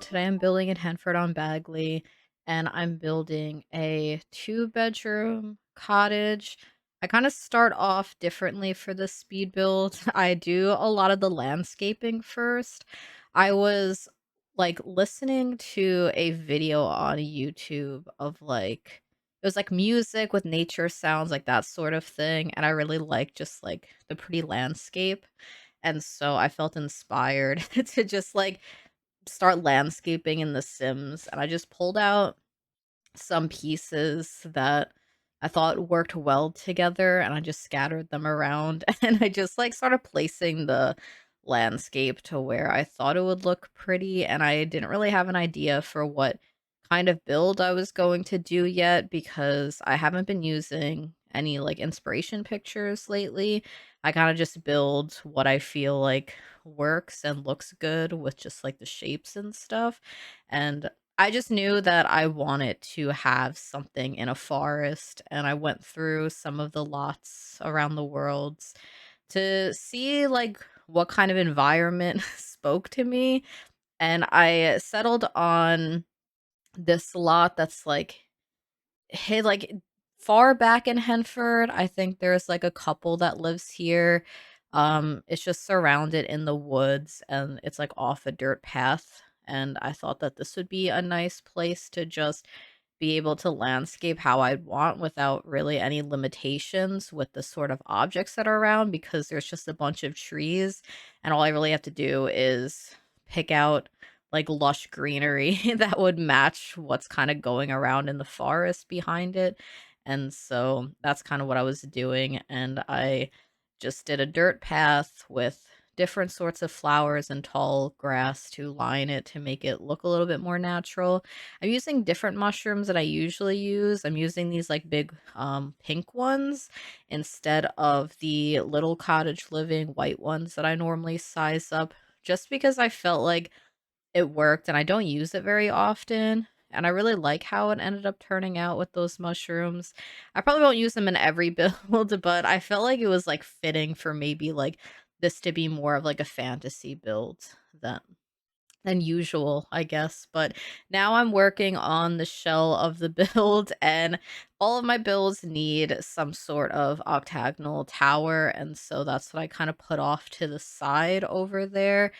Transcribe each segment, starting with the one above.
today I'm building in Henford on Bagley, and I'm building a two-bedroom cottage. I kind of start off differently for the speed build. I do a lot of the landscaping first. I was listening to a video on YouTube of it was like music with nature sounds, like that sort of thing, and I really like just like the pretty landscape. And so I felt inspired to just start landscaping in The Sims, and I just pulled out some pieces that I thought worked well together, and I just scattered them around, and I just started placing the landscape to where I thought it would look pretty, and I didn't really have an idea for what kind of build I was going to do yet because I haven't been using any inspiration pictures lately. I kind of just build what I feel like works and looks good with just the shapes and stuff. And I just knew that I wanted to have something in a forest, and I went through some of the lots around the world to see what kind of environment spoke to me, and I settled on this lot that's hey, far back in Henford. I think there's a couple that lives here. It's just surrounded in the woods and it's off a dirt path. And I thought that this would be a nice place to just be able to landscape how I'd want without really any limitations with the sort of objects that are around because there's just a bunch of trees and all I really have to do is pick out lush greenery that would match what's kind of going around in the forest behind it. And so that's kind of what I was doing. And I just did a dirt path with different sorts of flowers and tall grass to line it to make it look a little bit more natural. I'm using different mushrooms that I usually use. I'm using these big pink ones instead of the little cottage living white ones that I normally size up just because I felt like it worked, and I don't use it very often, and I really like how it ended up turning out with those mushrooms. I probably won't use them in every build, but I felt like it was, fitting for maybe, this to be more of, a fantasy build than usual, I guess. But now I'm working on the shell of the build, and all of my builds need some sort of octagonal tower, and so that's what I kind of put off to the side over there.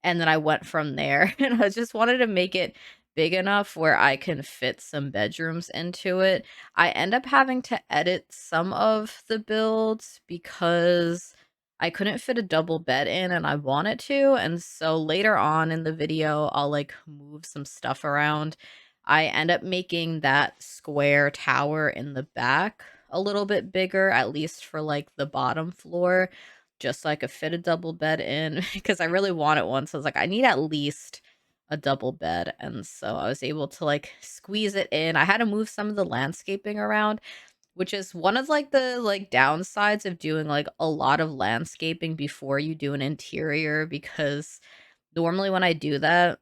And then I went from there, and I just wanted to make it big enough where I can fit some bedrooms into it. I end up having to edit some of the builds because I couldn't fit a double bed in and I wanted to, and so later on in the video, I'll move some stuff around. I end up making that square tower in the back a little bit bigger, at least for the bottom floor, just so I could fit a double bed in because I really wanted one. So I was like, I need at least a double bed. And so I was able to squeeze it in. I had to move some of the landscaping around, which is one of, the, downsides of doing, a lot of landscaping before you do an interior, because normally when I do that,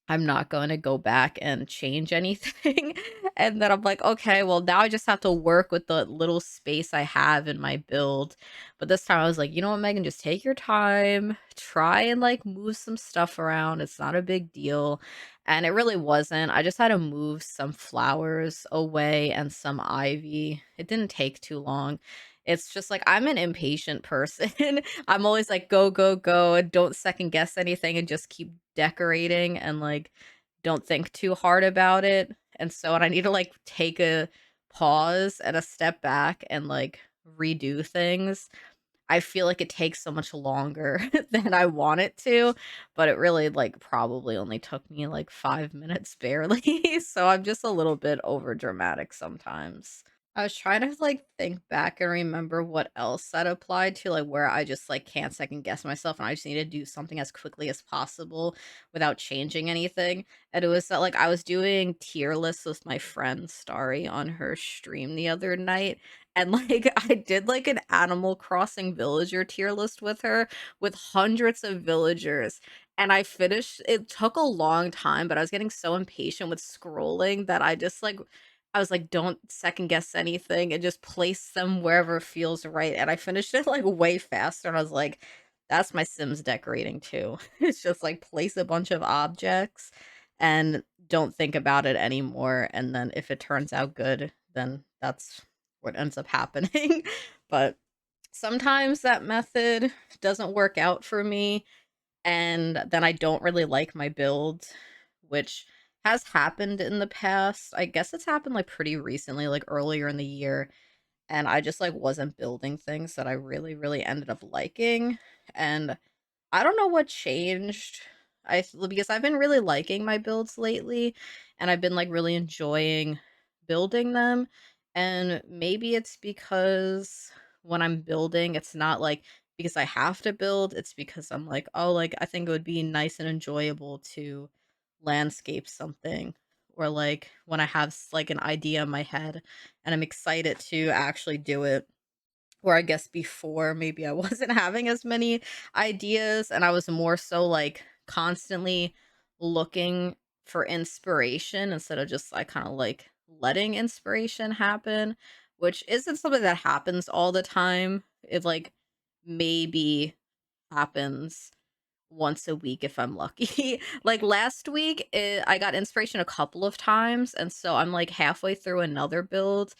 I'm not going to go back and change anything. And then I'm like, okay, well, now I just have to work with the little space I have in my build. But this time I was like, you know what, Megan, just take your time, try and move some stuff around. It's not a big deal. And it really wasn't. I just had to move some flowers away and some ivy. It didn't take too long. It's just I'm an impatient person. I'm always like, go, go, go, and don't second guess anything and just keep decorating and don't think too hard about it. And so when I need to take a pause and a step back and redo things, I feel like it takes so much longer than I want it to, but it really probably only took me 5 minutes barely. So I'm just a little bit over dramatic sometimes. I was trying to think back and remember what else that applied to, where I just can't second guess myself and I just need to do something as quickly as possible without changing anything. And it was that I was doing tier lists with my friend Starry on her stream the other night. And I did an Animal Crossing villager tier list with her with hundreds of villagers. And I finished it took a long time, but I was getting so impatient with scrolling that I just I was like, "Don't second guess anything and just place them wherever feels right," and I finished it, way faster, and I was like, "That's my Sims decorating too." It's just, place a bunch of objects, and don't think about it anymore, and then if it turns out good, then that's what ends up happening. But sometimes that method doesn't work out for me, and then I don't really like my build, which has happened in the past. I guess it's happened, like, pretty recently, like, earlier in the year, and I just, like, wasn't building things that I really, really ended up liking, and I don't know what changed. Because I've been really liking my builds lately, and I've been, like, really enjoying building them, and maybe it's because when I'm building, it's not, like, because I have to build, it's because I'm like, "Oh, like, I think it would be nice and enjoyable to landscape something," or, like, when I have like, an idea in my head, and I'm excited to actually do it. Or I guess before, maybe I wasn't having as many ideas, and I was more so, like, constantly looking for inspiration instead of just, like, kinda, like, letting inspiration happen, which isn't something that happens all the time. It, like, maybe happens once a week if I'm lucky. Like, last week, I got inspiration a couple of times, and so I'm, like, halfway through another build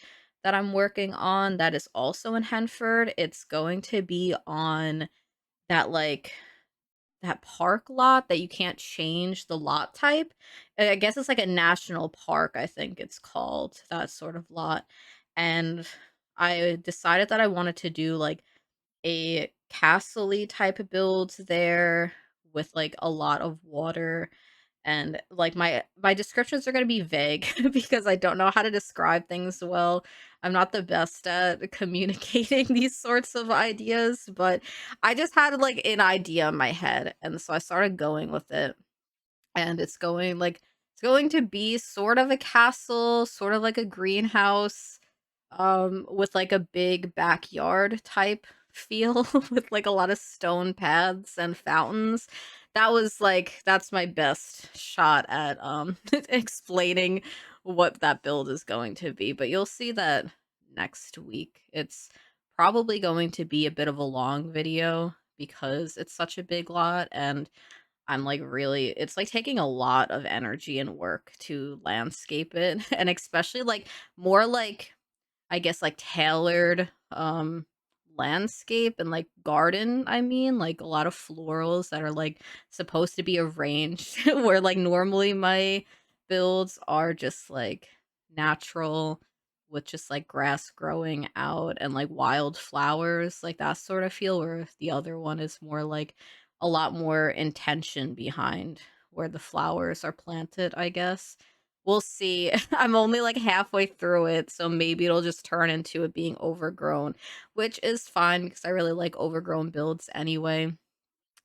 that I'm working on that is also in Henford. It's going to be on that, like, that park lot that you can't change the lot type. I guess it's like a national park, I think it's called, that sort of lot, and I decided that I wanted to do, like, a castle-y type of build there with, like, a lot of water, and, like, my descriptions are gonna be vague because I don't know how to describe things well. I'm not the best at communicating these sorts of ideas, but I just had, like, an idea in my head, and so I started going with it, and it's going to be sort of a castle, sort of like a greenhouse, with, like, a big backyard type feel with, like, a lot of stone paths and fountains. That's my best shot at, explaining what that build is going to be, but you'll see that next week. It's probably going to be a bit of a long video because it's such a big lot, and I'm, like, really it's, like, taking a lot of energy and work to landscape it, and especially, like, more, like, I guess, like, tailored, landscape and, like, garden, I mean, like, a lot of florals that are, like, supposed to be arranged where, like, normally my builds are just, like, natural with just, like, grass growing out and, like, wild flowers, like, that sort of feel, where the other one is more, like, a lot more intention behind where the flowers are planted, I guess. We'll see. I'm only, like, halfway through it, so maybe it'll just turn into it being overgrown, which is fine because I really like overgrown builds anyway.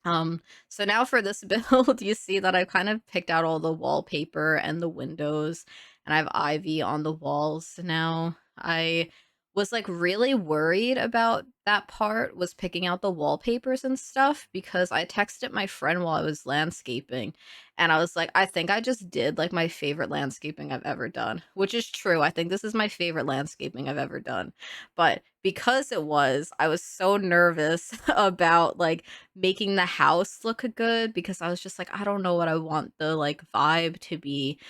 So now for this build, you see that I've kind of picked out all the wallpaper and the windows, and I have ivy on the walls now. I was, like, really worried about that part, was picking out the wallpapers and stuff, because I texted my friend while I was landscaping, and I was like, "I think I just did, like, my favorite landscaping I've ever done," which is true. I think this is my favorite landscaping I've ever done. But because I was so nervous about, like, making the house look good, because I was just like, I don't know what I want the, like, vibe to be,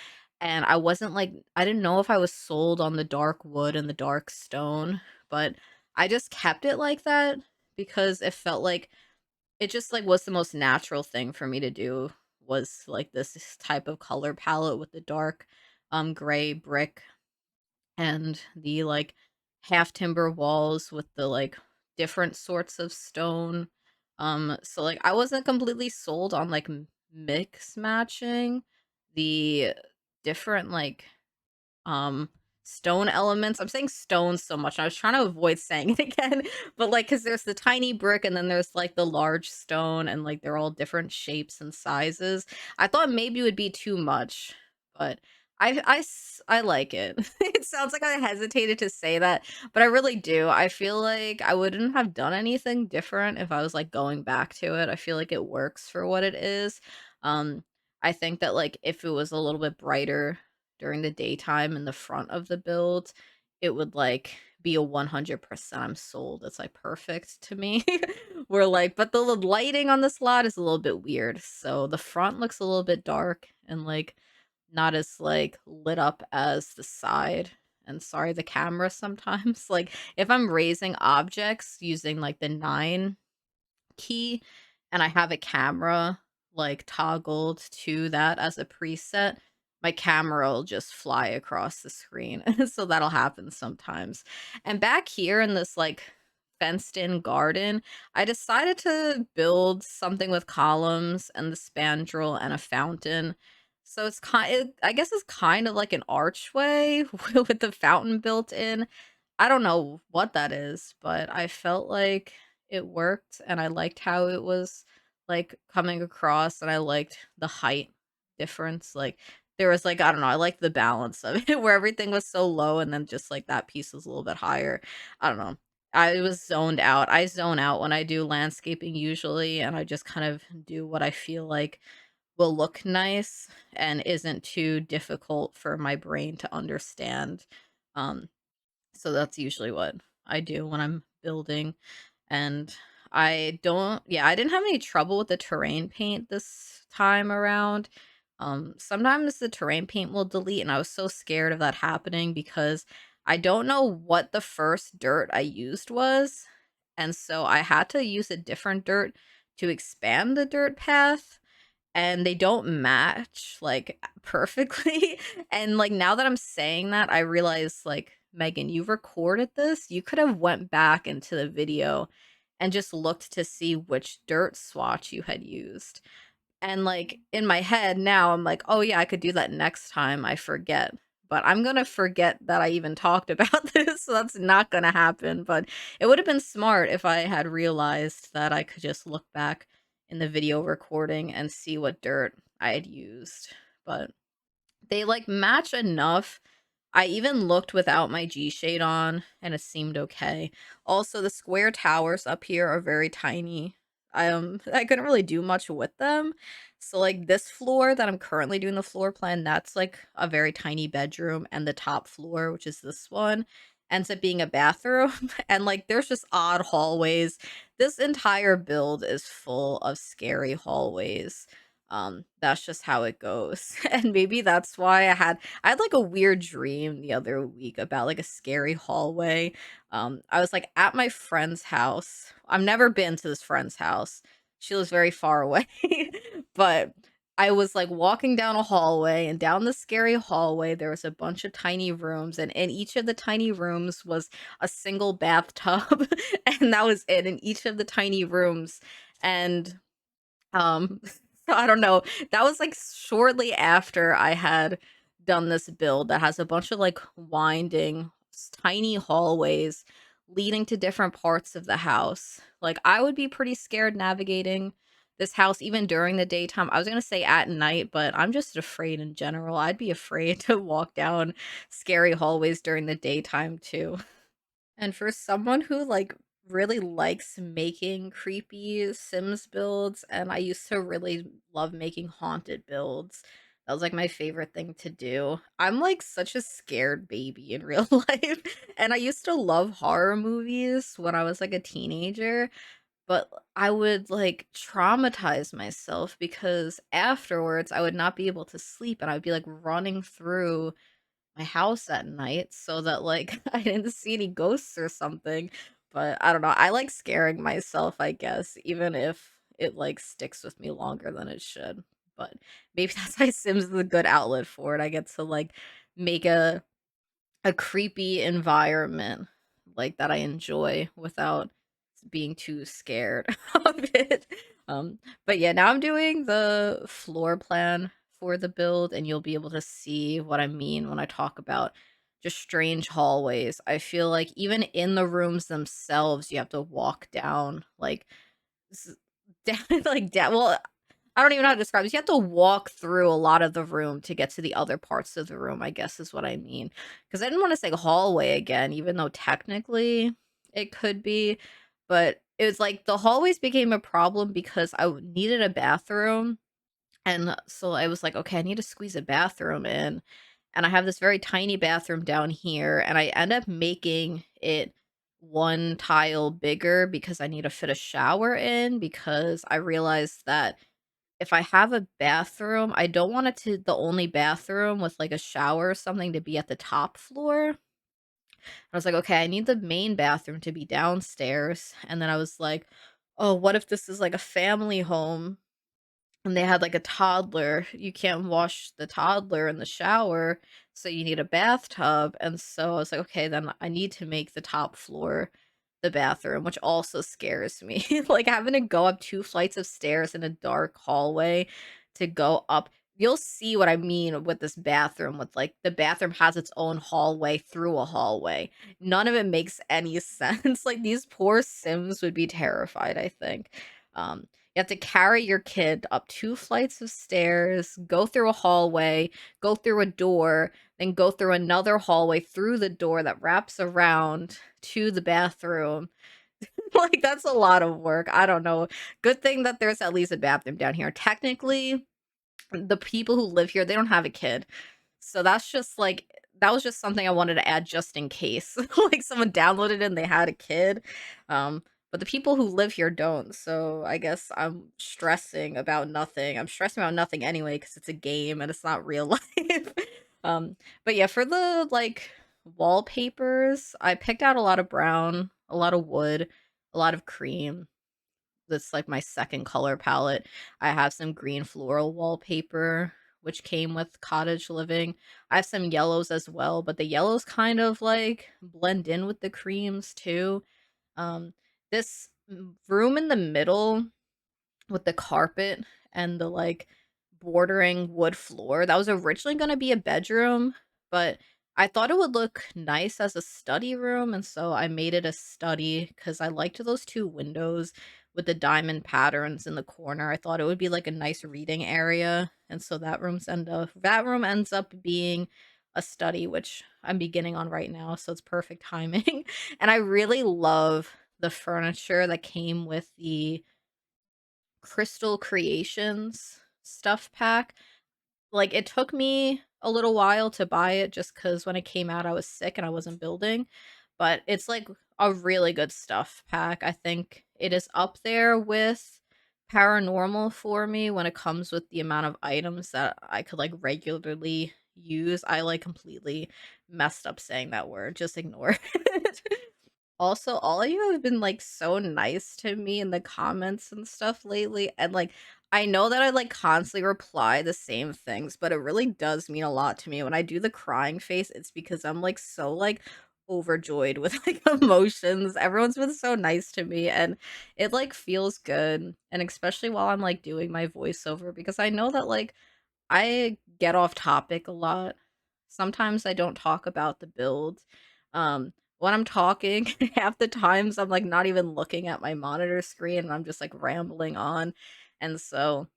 and I wasn't, like, I didn't know if I was sold on the dark wood and the dark stone, but I just kept it like that because it felt like it just, like, was the most natural thing for me to do, was, like, this type of color palette with the dark, gray brick and the, like, half timber walls with the, like, different sorts of stone. So, like, I wasn't completely sold on, like, mix matching the different, like, um, stone elements. I'm saying stones so much, I was trying to avoid saying it again, but, like, because there's the tiny brick and then there's, like, the large stone, and, like, they're all different shapes and sizes. I thought maybe it would be too much, but I like it. It sounds like I hesitated to say that, but I really do. I feel like I wouldn't have done anything different if I was, like, going back to it. I feel like it works for what it is. Um, I think that, like, if it was a little bit brighter during the daytime in the front of the build, it would, like, be a 100% I'm sold. It's, like, perfect to me. We're like, but the lighting on this lot is a little bit weird. So the front looks a little bit dark and, like, not as, like, lit up as the side. And sorry, the camera sometimes. Like, if I'm raising objects using, like, the 9 key and I have a camera, like, toggled to that as a preset, my camera will just fly across the screen. So that'll happen sometimes. And back here in this, like, fenced in garden, I decided to build something with columns and the spandrel and a fountain. So it's kind I guess it's kind of like an archway with the fountain built in. I don't know what that is, but I felt like it worked, and I liked how it was, like, coming across, and I liked the height difference, like, there was, like, I don't know, I liked the balance of it where everything was so low and then just, like, that piece was a little bit higher. I don't know. I was zoned out. I zone out when I do landscaping usually, and I just kind of do what I feel like will look nice and isn't too difficult for my brain to understand. Um so that's usually what I do when I'm building, and I didn't have any trouble with the terrain paint this time around. Sometimes the terrain paint will delete, and I was so scared of that happening because I don't know what the first dirt I used was, and so I had to use a different dirt to expand the dirt path, and they don't match, like, perfectly, and, like, now that I'm saying that, I realize, like, "Megan, you recorded this, you could have went back into the video and just looked to see which dirt swatch you had used." And, like, in my head now, I'm like, "Oh, yeah, I could do that next time I forget." But I'm gonna forget that I even talked about this, so that's not gonna happen, but it would've been smart if I had realized that I could just look back in the video recording and see what dirt I had used. But they, like, match enough. I even looked without my G shade on, and it seemed okay. Also, the square towers up here are very tiny. I couldn't really do much with them. So, like, this floor that I'm currently doing the floor plan, that's, like, a very tiny bedroom, and the top floor, which is this one, ends up being a bathroom, and, like, there's just odd hallways. This entire build is full of scary hallways. That's just how it goes, and maybe that's why I had, like, a weird dream the other week about, like, a scary hallway. I was, like, at my friend's house. I've never been to this friend's house. She lives very far away, but I was, like, walking down a hallway, and down the scary hallway, there was a bunch of tiny rooms, and in each of the tiny rooms was a single bathtub, and that was it in each of the tiny rooms, and so I don't know. That was, like, shortly after I had done this build that has a bunch of, like, winding tiny hallways leading to different parts of the house. Like, I would be pretty scared navigating this house even during the daytime. I was gonna say at night, but I'm just afraid in general. I'd be afraid to walk down scary hallways during the daytime too. And for someone who, like, really likes making creepy Sims builds, and I used to really love making haunted builds. That was, like, my favorite thing to do. I'm, like, such a scared baby in real life, and I used to love horror movies when I was, like, a teenager, but I would, like, traumatize myself because afterwards, I would not be able to sleep, and I would be, like, running through my house at night so that, like, I didn't see any ghosts or something, but I don't know, I like scaring myself, I guess, even if it, like, sticks with me longer than it should, but maybe that's why Sims is a good outlet for it. I get to, like, make a creepy environment, like, that I enjoy without being too scared of it. But yeah, now I'm doing the floor plan for the build, and you'll be able to see what I mean when I talk about just strange hallways. I feel like even in the rooms themselves, you have to walk down, like, s down like, down well, I don't even know how to describe this. You have to walk through a lot of the room to get to the other parts of the room, I guess is what I mean. Because I didn't wanna say hallway again, even though technically it could be, but it was like the hallways became a problem because needed a bathroom, and so I was like, "Okay, I need to squeeze a bathroom in," and I have this very tiny bathroom down here, and I end up making it 1 tile bigger because I need to fit a shower in because I realized that if I have a bathroom, I don't want it to the only bathroom with, like, a shower or something to be at the top floor. I was like, "Okay, I need the main bathroom to be downstairs." And then I was like, "Oh, what if this is like a family home and they had like a toddler? You can't wash the toddler in the shower, so you need a bathtub." And so I was like, "Okay, then I need to make the top floor the bathroom," which also scares me. Like having to go up 2 flights of stairs in a dark hallway to go up. You'll see what I mean with this bathroom, with like the bathroom has its own hallway through a hallway. None of it makes any sense. Like these poor Sims would be terrified, I think. You have to carry your kid up 2 flights of stairs, go through a hallway, go through a door, then go through another hallway through the door that wraps around to the bathroom. Like, that's a lot of work. I don't know. Good thing that there's at least a bathroom down here. Technically, the people who live here, they don't have a kid. So that's just like that was just something I wanted to add just in case. Like someone downloaded it and they had a kid. But the people who live here don't. So I guess I'm stressing about nothing. I'm stressing about nothing anyway because it's a game and it's not real life. But yeah, for the like wallpapers, I picked out a lot of brown, a lot of wood, a lot of cream. That's like my second color palette. I have some green floral wallpaper, which came with Cottage Living. I have some yellows as well, but the yellows kind of like blend in with the creams too. Um, this room in the middle with the carpet and the, like, bordering wood floor. That was originally gonna be a bedroom, but I thought it would look nice as a study room, and so I made it a study because I liked those 2 windows with the diamond patterns in the corner. I thought it would be, like, a nice reading area, and so that room ends up being a study, which I'm beginning on right now, so it's perfect timing. And I really love the furniture that came with the Crystal Creations stuff pack. Like, it took me a little while to buy it just because when it came out, I was sick and I wasn't building, but it's, like, a really good stuff pack. I think it is up there with paranormal for me when it comes with the amount of items that I could, like, regularly use. I, like, completely messed up saying that word, just ignore it. Also, all of you have been, like, so nice to me in the comments and stuff lately, and, like, I know that I, like, constantly reply the same things, but it really does mean a lot to me. When I do the crying face, it's because I'm, like, so, like, overjoyed with, like, emotions. Everyone's been so nice to me, and it, like, feels good, and especially while I'm, like, doing my voiceover because I know that, like, I get off topic a lot. Sometimes I don't talk about the build. When I'm talking, half the times I'm like not even looking at my monitor screen and I'm just like rambling on. And so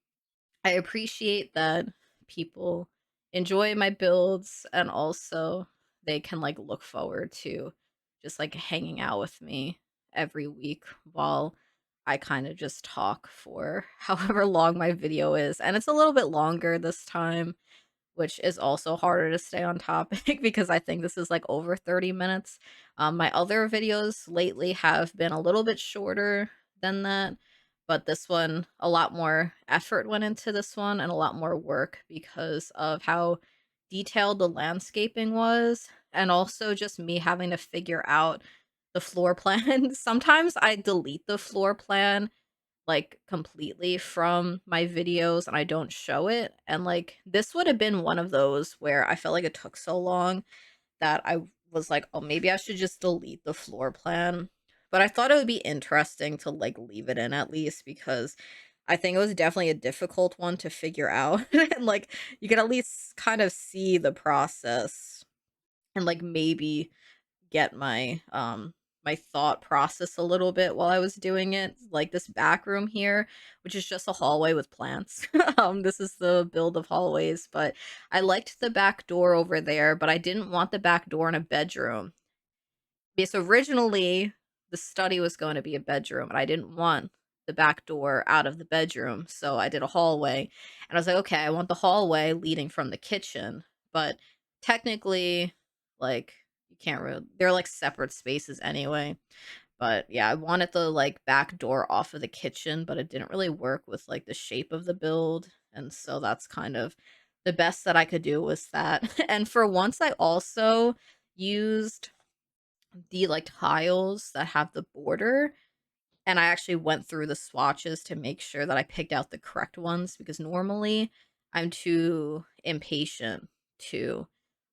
I appreciate that people enjoy my builds and also they can like look forward to just like hanging out with me every week while I kind of just talk for however long my video is. And it's a little bit longer this time, which is also harder to stay on topic because I think this is like over 30 minutes. My other videos lately have been a little bit shorter than that, but this one, a lot more effort went into this one and a lot more work because of how detailed the landscaping was, and also just me having to figure out the floor plan. Sometimes I delete the floor plan like, completely from my videos and I don't show it, and, like, this would have been one of those where I felt like it took so long that I was like, "Oh, maybe I should just delete the floor plan." But I thought it would be interesting to, like, leave it in at least because I think it was definitely a difficult one to figure out, and, like, you could at least kind of see the process and, like, maybe get my thought process a little bit while I was doing it. Like this back room here, which is just a hallway with plants. This is the build of hallways, but I liked the back door over there, but I didn't want the back door in a bedroom. Because originally the study was going to be a bedroom, and I didn't want the back door out of the bedroom, so I did a hallway. And I was like, okay, I want the hallway leading from the kitchen, but technically, like, you can't really, they're like separate spaces anyway. But yeah, I wanted the like back door off of the kitchen, but it didn't really work with like the shape of the build. And so that's kind of the best that I could do was that. And for once I also used the like tiles that have the border, and I actually went through the swatches to make sure that I picked out the correct ones because normally I'm too impatient to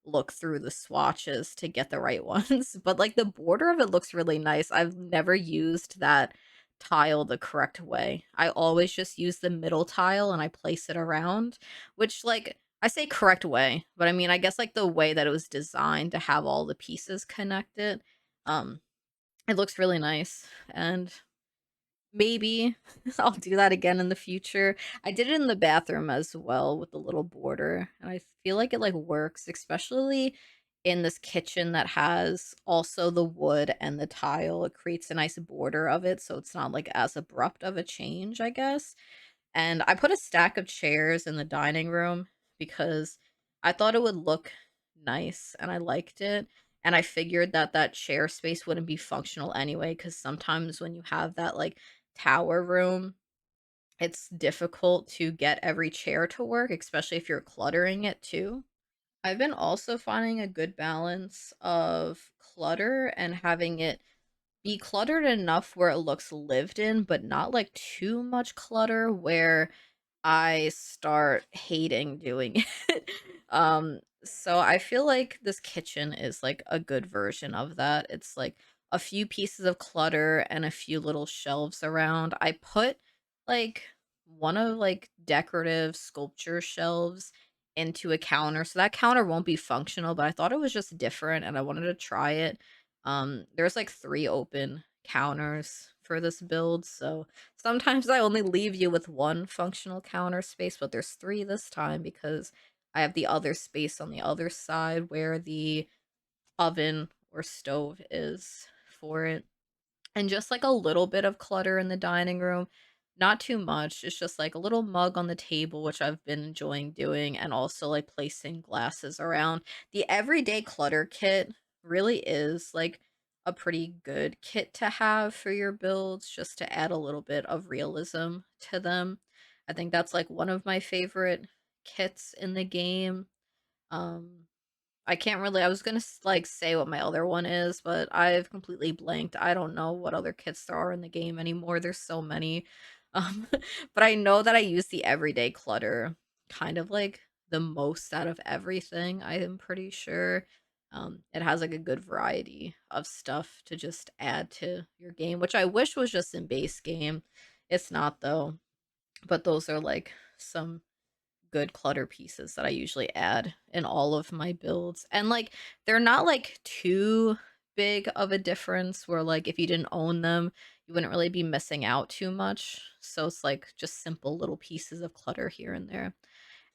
look through the swatches to get the right ones. But like the border of it looks really nice. I've never used that tile the correct way. I always just use the middle tile and I place it around, which like I say correct way, but I mean I guess like the way that it was designed to have all the pieces connected. Um it looks really nice and maybe I'll do that again in the future. I did it in the bathroom as well with the little border, and I feel like it, like, works, especially in this kitchen that has also the wood and the tile. It creates a nice border of it, so it's not, like, as abrupt of a change, I guess. And I put a stack of chairs in the dining room because I thought it would look nice and I liked it. And I figured that that chair space wouldn't be functional anyway, because sometimes when you have that like tower room, it's difficult to get every chair to work, especially if you're cluttering it too. I've been also finding a good balance of clutter and having it be cluttered enough where it looks lived in, but not like too much clutter where I start hating doing it. So I feel like this kitchen is like a good version of that. It's like a few pieces of clutter and a few little shelves around. I put like one of like decorative sculpture shelves into a counter. So that counter won't be functional, but I thought it was just different and I wanted to try it. There's like 3 open counters for this build, so sometimes I only leave you with 1 functional counter space, but there's 3 this time because I have the other space on the other side where the oven or stove is for it. And just like a little bit of clutter in the dining room, not too much. It's just like a little mug on the table, which I've been enjoying doing, and also like placing glasses around. The everyday clutter kit really is like a pretty good kit to have for your builds, just to add a little bit of realism to them. I think that's like one of my favorite kits in the game. Um, I can't really I was gonna like say what my other one is, but I've completely blanked. I don't know what other kits there are in the game anymore. There's so many. Um, but I know that I use the everyday clutter kind of like the most out of everything, I am pretty sure. It has like a good variety of stuff to just add to your game, which I wish was just in base game. It's not though. But those are like some good clutter pieces that I usually add in all of my builds. And like they're not like too big of a difference where like if you didn't own them, you wouldn't really be missing out too much. So it's like just simple little pieces of clutter here and there.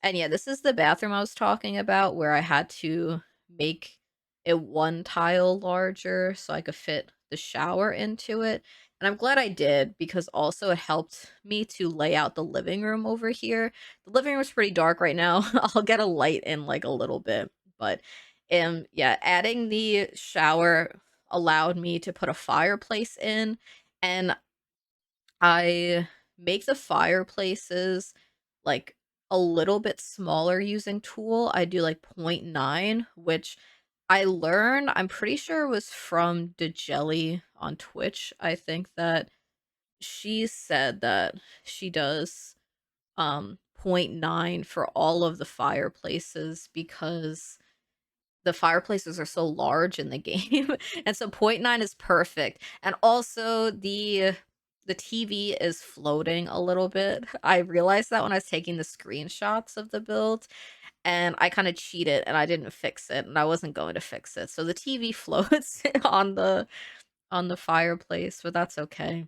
And yeah, this is the bathroom I was talking about where I had to make it 1 tile larger so I could fit the shower into it. And I'm glad I did because also it helped me to lay out the living room over here. The living room's pretty dark right now. I'll get a light in like a little bit, but yeah, adding the shower allowed me to put a fireplace in, and I make the fireplaces, like, a little bit smaller using tool. I do, like, point 0.9, which I learned I'm pretty sure it was from DeJelly on Twitch. I think that she said that she does, point 0.9 for all of the fireplaces because the fireplaces are so large in the game, and so point 0.9 is perfect, and also the TV is floating a little bit. I realized that when I was taking the screenshots of the build, and I kinda cheated, and I didn't fix it, and I wasn't going to fix it, so the TV floats on the fireplace, but that's okay.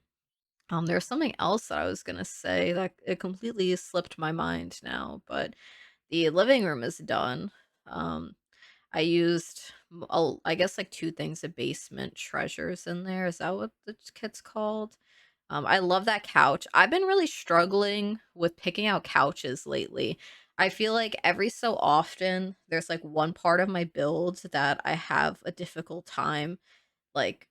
There's something else that I was gonna say that it completely slipped my mind now, but the living room is done. Um, I used, I guess, like 2 things of basement treasures in there. Is that what the kit's called? I love that couch. I've been really struggling with picking out couches lately. I feel like every so often there's like one part of my build that I have a difficult time like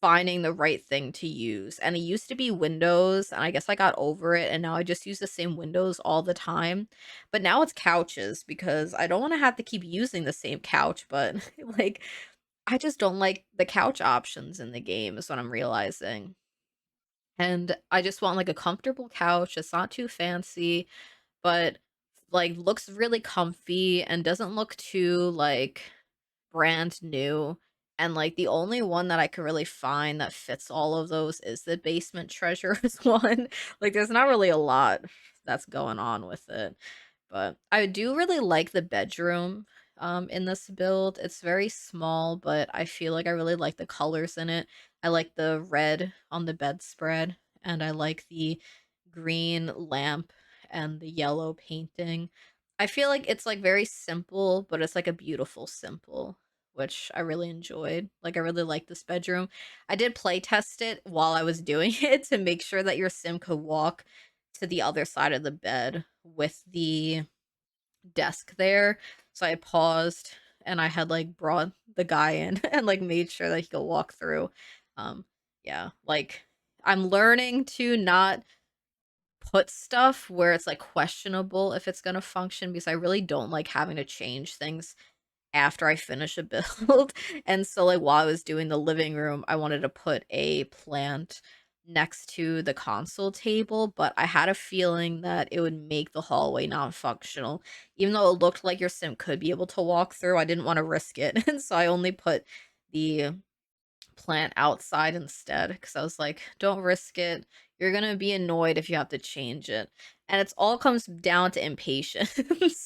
finding the right thing to use. And it used to be windows, and I guess I got over it, and now I just use the same windows all the time. But now it's couches because I don't want to have to keep using the same couch, but like I just don't like the couch options in the game is what I'm realizing. And I just want like a comfortable couch. It's not too fancy, but like looks really comfy and doesn't look too like brand new, and, like, the only one that I could really find that fits all of those is the Basement Treasures one. Like, there's not really a lot that's going on with it, but I do really like the bedroom, in this build. It's very small, but I feel like I really like the colors in it. I like the red on the bedspread, and I like the green lamp and the yellow painting. I feel like it's, like, very simple, but it's, like, a beautiful simple, which I really enjoyed. Like, I really like this bedroom. I did play test it while I was doing it to make sure that your sim could walk to the other side of the bed with the desk there. So I paused and I had, like, brought the guy in and, like, made sure that he could walk through. Yeah, like, I'm learning to not put stuff where it's, like, questionable if it's gonna function because I really don't like having to change things after I finish a build. And so, like, while I was doing the living room, I wanted to put a plant next to the console table, but I had a feeling that it would make the hallway non-functional. Even though it looked like your sim could be able to walk through, I didn't want to risk it. And so I only put the plant outside instead because I was like, don't risk it. You're gonna be annoyed if you have to change it. And it's all comes down to impatience,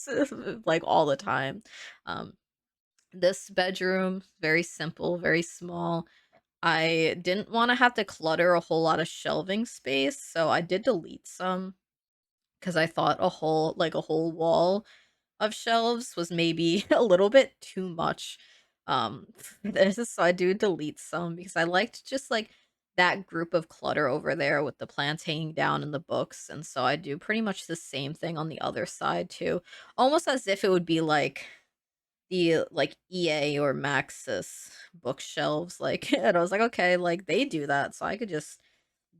like all the time. Um, this bedroom, very simple, very small. I didn't wanna have to clutter a whole lot of shelving space, so I did delete some because I thought a whole wall of shelves was maybe a little bit too much. For this, so I do delete some because I liked just, like, that group of clutter over there with the plants hanging down and the books, and so I do pretty much the same thing on the other side too, almost as if it would be like the, like, EA or Maxis bookshelves, like and I was like, "Okay, like, they do that, so I could just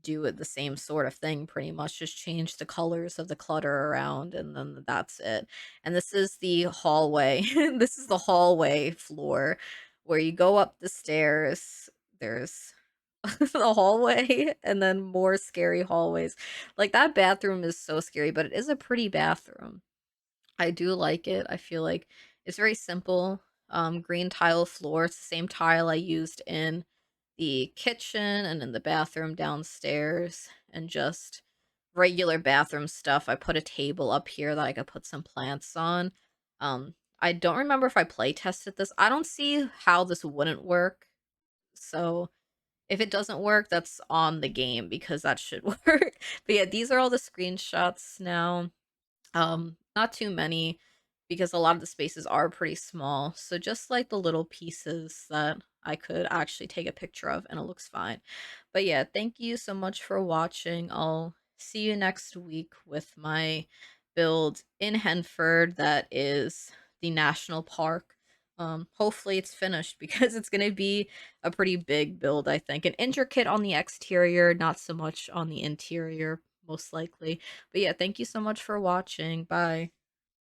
do it the same sort of thing pretty much, just change the colors of the clutter around, and then that's it." And this is the hallway. This is the hallway floor where you go up the stairs, there's the hallway, and then more scary hallways. Like, that bathroom is so scary, but it is a pretty bathroom. I do like it. I feel like it's very simple. Green tile floor. It's the same tile I used in the kitchen and in the bathroom downstairs, and just regular bathroom stuff. I put a table up here that I could put some plants on. I don't remember if I play tested this. I don't see how this wouldn't work. So if it doesn't work, that's on the game because that should work. But yeah, these are all the screenshots now. Not too many because a lot of the spaces are pretty small. So just like the little pieces that I could actually take a picture of and it looks fine. But yeah, thank you so much for watching. I'll see you next week with my build in Henford that is the national park. Hopefully it's finished because it's going to be a pretty big build, I think. And intricate on the exterior, not so much on the interior, most likely. But yeah, thank you so much for watching. Bye.